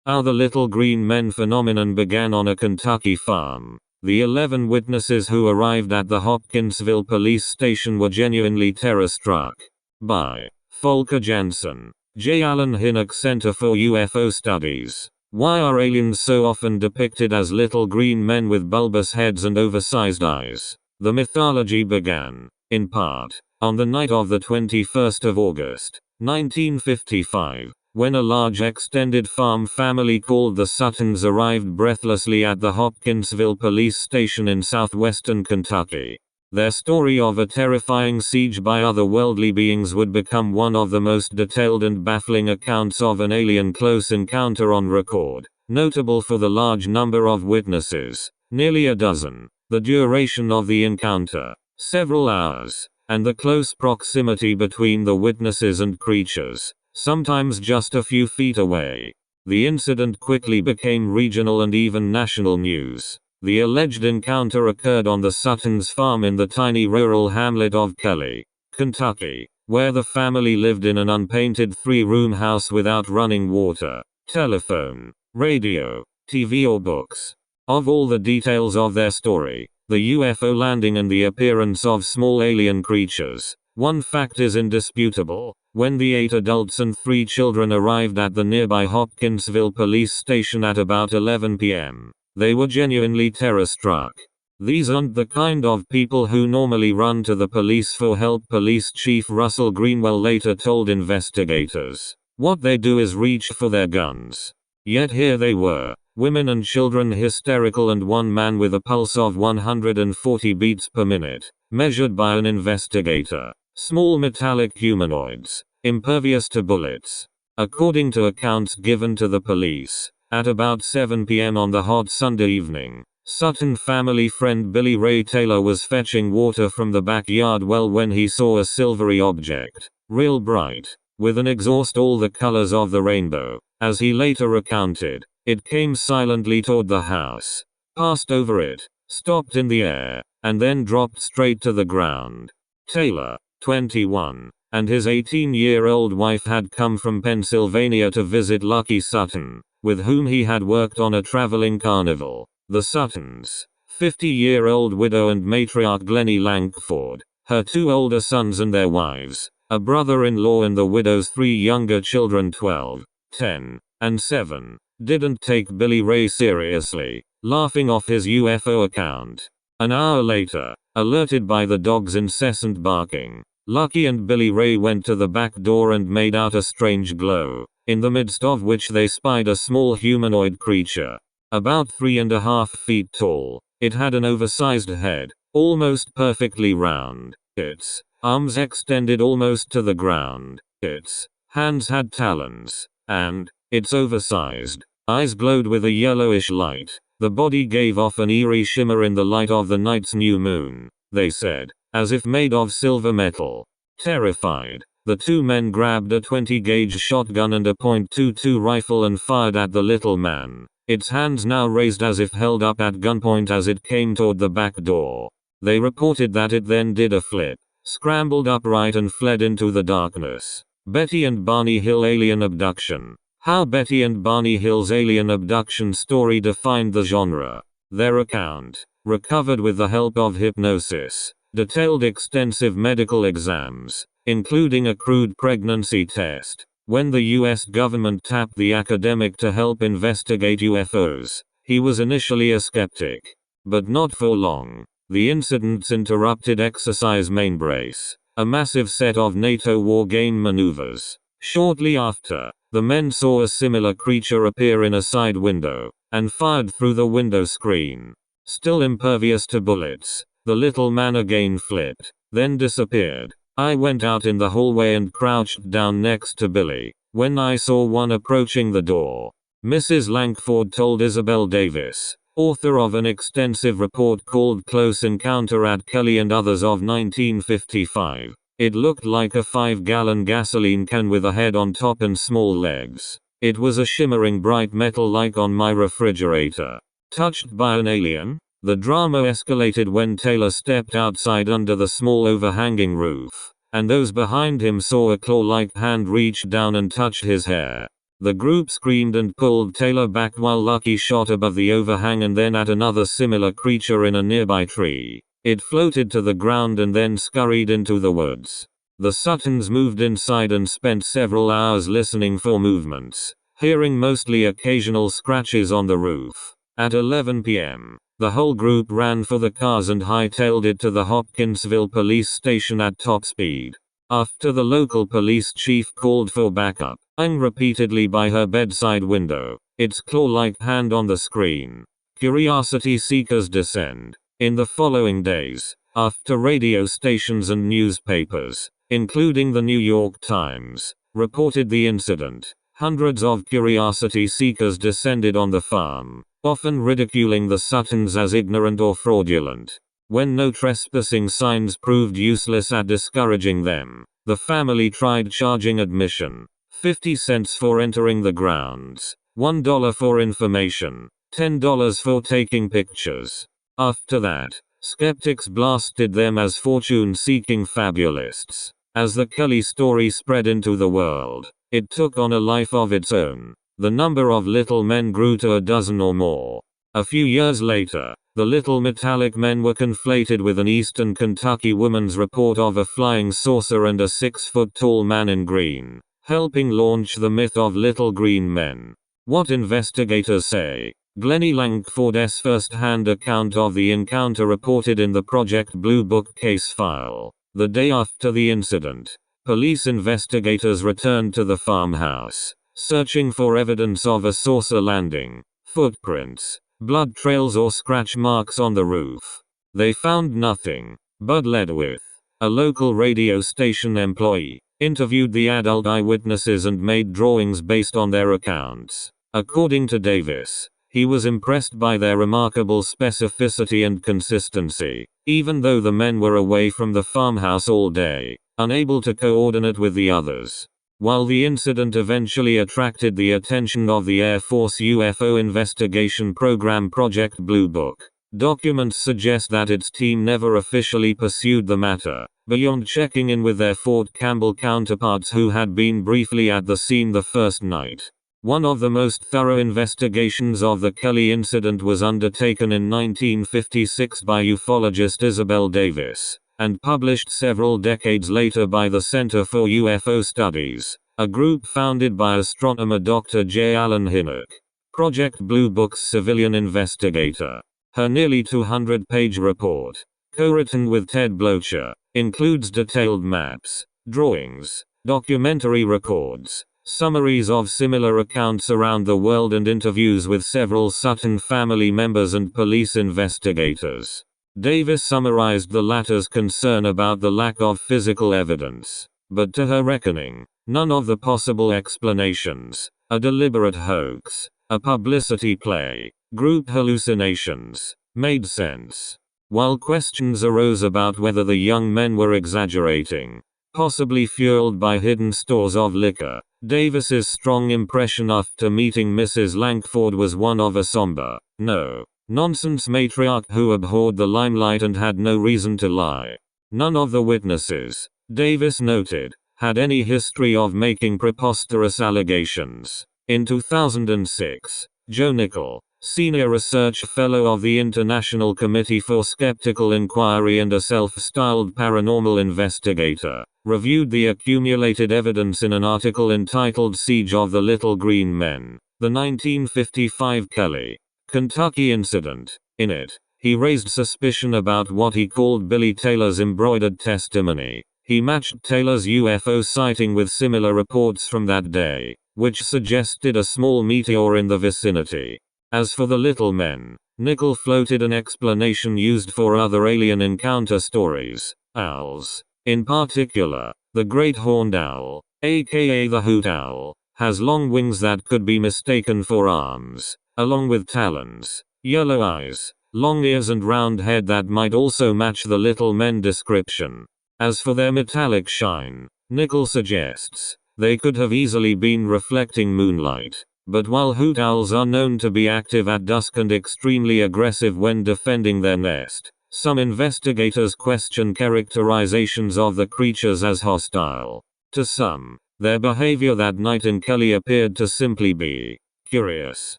How the little green men phenomenon began on a Kentucky farm. The 11 witnesses who arrived at the Hopkinsville police station were genuinely terror-struck. By Volker Jansen, J. Allen Hinnock Center for UFO Studies. Why are aliens so often depicted as little green men with bulbous heads and oversized eyes? The mythology began, in part, on the night of the 21st of August, 1955, when a large extended farm family called the Suttons arrived breathlessly at the Hopkinsville police station in southwestern Kentucky. Their story of a terrifying siege by otherworldly beings would become one of the most detailed and baffling accounts of an alien close encounter on record, notable for the large number of witnesses, nearly a dozen, the duration of the encounter, several hours, and the close proximity between the witnesses and creatures, sometimes just a few feet away. The incident quickly became regional and even national news. The alleged encounter occurred on the Suttons' farm in the tiny rural hamlet of Kelly, Kentucky, where the family lived in an unpainted 3-room house without running water, telephone, radio, TV or books. Of all the details of their story, the UFO landing and the appearance of small alien creatures, one fact is indisputable. When the 8 adults and 3 children arrived at the nearby Hopkinsville police station at about 11 p.m., they were genuinely terror-struck. These aren't the kind of people who normally run to the police for help, Police Chief Russell Greenwell later told investigators. What they do is reach for their guns. Yet here they were, women and children hysterical and one man with a pulse of 140 beats per minute, measured by an investigator. Small metallic humanoids, impervious to bullets. According to accounts given to the police, at about 7 p.m. on the hot Sunday evening, Sutton family friend Billy Ray Taylor was fetching water from the backyard well when he saw a silvery object, real bright, with an exhaust all the colors of the rainbow. As he later recounted, it came silently toward the house, passed over it, stopped in the air, and then dropped straight to the ground. Taylor, 21, and his 18-year-old wife had come from Pennsylvania to visit Lucky Sutton, with whom he had worked on a traveling carnival. The Suttons, 50-year-old widow and matriarch Glennie Langford, her 2 older sons and their wives, a brother-in-law and the widow's 3 younger children 12, 10, and 7, didn't take Billy Ray seriously, laughing off his UFO account. An hour later, alerted by the dog's incessant barking, Lucky and Billy Ray went to the back door and made out a strange glow, in the midst of which they spied a small humanoid creature. About 3.5 feet tall, it had an oversized head, almost perfectly round, its arms extended almost to the ground, its hands had talons, and its oversized eyes glowed with a yellowish light. The body gave off an eerie shimmer in the light of the night's new moon, they said, as if made of silver metal. Terrified, the 2 men grabbed a 20-gauge shotgun and a .22 rifle and fired at the little man, its hands now raised as if held up at gunpoint as it came toward the back door. They reported that it then did a flip, scrambled upright and fled into the darkness. Betty and Barney Hill alien abduction. How Betty and Barney Hill's alien abduction story defined the genre. Their account, recovered with the help of hypnosis, detailed extensive medical exams, including a crude pregnancy test. When the US government tapped the academic to help investigate UFOs, he was initially a skeptic. But not for long. The incidents interrupted exercise Mainbrace, a massive set of NATO war game maneuvers. Shortly after, the men saw a similar creature appear in a side window, and fired through the window screen. Still impervious to bullets, the little man again flipped, then disappeared. I went out in the hallway and crouched down next to Billy, when I saw one approaching the door. Mrs. Langford told Isabel Davis, author of an extensive report called Close Encounter at Kelly and Others of 1955. It looked like a 5-gallon gasoline can with a head on top and small legs. It was a shimmering bright metal like on my refrigerator. Touched by an alien? The drama escalated when Taylor stepped outside under the small overhanging roof, and those behind him saw a claw-like hand reach down and touch his hair. The group screamed and pulled Taylor back while Lucky shot above the overhang and then at another similar creature in a nearby tree. It floated to the ground and then scurried into the woods. The Suttons moved inside and spent several hours listening for movements, hearing mostly occasional scratches on the roof. At 11 p.m., the whole group ran for the cars and hightailed it to the Hopkinsville police station at top speed. After the local police chief called for backup, repeatedly by her bedside window, its claw-like hand on the screen. Curiosity seekers descend. In the following days, after radio stations and newspapers, including the New York Times, reported the incident, hundreds of curiosity seekers descended on the farm, often ridiculing the Suttons as ignorant or fraudulent. When no trespassing signs proved useless at discouraging them, the family tried charging admission. 50 cents for entering the grounds, $1 for information, $10 for taking pictures. After that, skeptics blasted them as fortune-seeking fabulists. As the Kelly story spread into the world, it took on a life of its own. The number of little men grew to a dozen or more. A few years later, the little metallic men were conflated with an Eastern Kentucky woman's report of a flying saucer and a 6-foot-tall man in green, helping launch the myth of little green men. What investigators say. Glennie Langford's first-hand account of the encounter reported in the Project Blue Book case file. The day after the incident, police investigators returned to the farmhouse, searching for evidence of a saucer landing, footprints, blood trails or scratch marks on the roof. They found nothing. Bud Ledwith, a local radio station employee, interviewed the adult eyewitnesses and made drawings based on their accounts. According to Davis, he was impressed by their remarkable specificity and consistency, even though the men were away from the farmhouse all day, unable to coordinate with the others. While the incident eventually attracted the attention of the Air Force UFO investigation program Project Blue Book, documents suggest that its team never officially pursued the matter, beyond checking in with their Fort Campbell counterparts who had been briefly at the scene the first night. One of the most thorough investigations of the Kelly incident was undertaken in 1956 by ufologist Isabel Davis, and published several decades later by the Center for UFO Studies, a group founded by astronomer Dr. J. Allen Hynek. Project Blue Book's civilian investigator. Her nearly 200-page report, co-written with Ted Blocher, includes detailed maps, drawings, documentary records, summaries of similar accounts around the world and interviews with several Sutton family members and police investigators. Davis summarized the latter's concern about the lack of physical evidence, but to her reckoning, none of the possible explanations, a deliberate hoax, a publicity play, group hallucinations, made sense. While questions arose about whether the young men were exaggerating, possibly fueled by hidden stores of liquor, Davis's strong impression after meeting Mrs. Langford was one of a somber, no-nonsense matriarch who abhorred the limelight and had no reason to lie. None of the witnesses, Davis noted, had any history of making preposterous allegations. In 2006, Joe Nickell, Senior Research Fellow of the International Committee for Skeptical Inquiry and a self-styled paranormal investigator, reviewed the accumulated evidence in an article entitled Siege of the Little Green Men, the 1955 Kelly, Kentucky incident. In it, he raised suspicion about what he called Billy Taylor's embroidered testimony. He matched Taylor's UFO sighting with similar reports from that day, which suggested a small meteor in the vicinity. As for the little men, Nickell floated an explanation used for other alien encounter stories, owls. In particular, the great horned owl, aka the hoot owl, has long wings that could be mistaken for arms, along with talons, yellow eyes, long ears and round head that might also match the little men description. As for their metallic shine, Nickell suggests, they could have easily been reflecting moonlight. But while hoot owls are known to be active at dusk and extremely aggressive when defending their nest, some investigators question characterizations of the creatures as hostile. To some, Their behavior that night in Kelly appeared to simply be curious.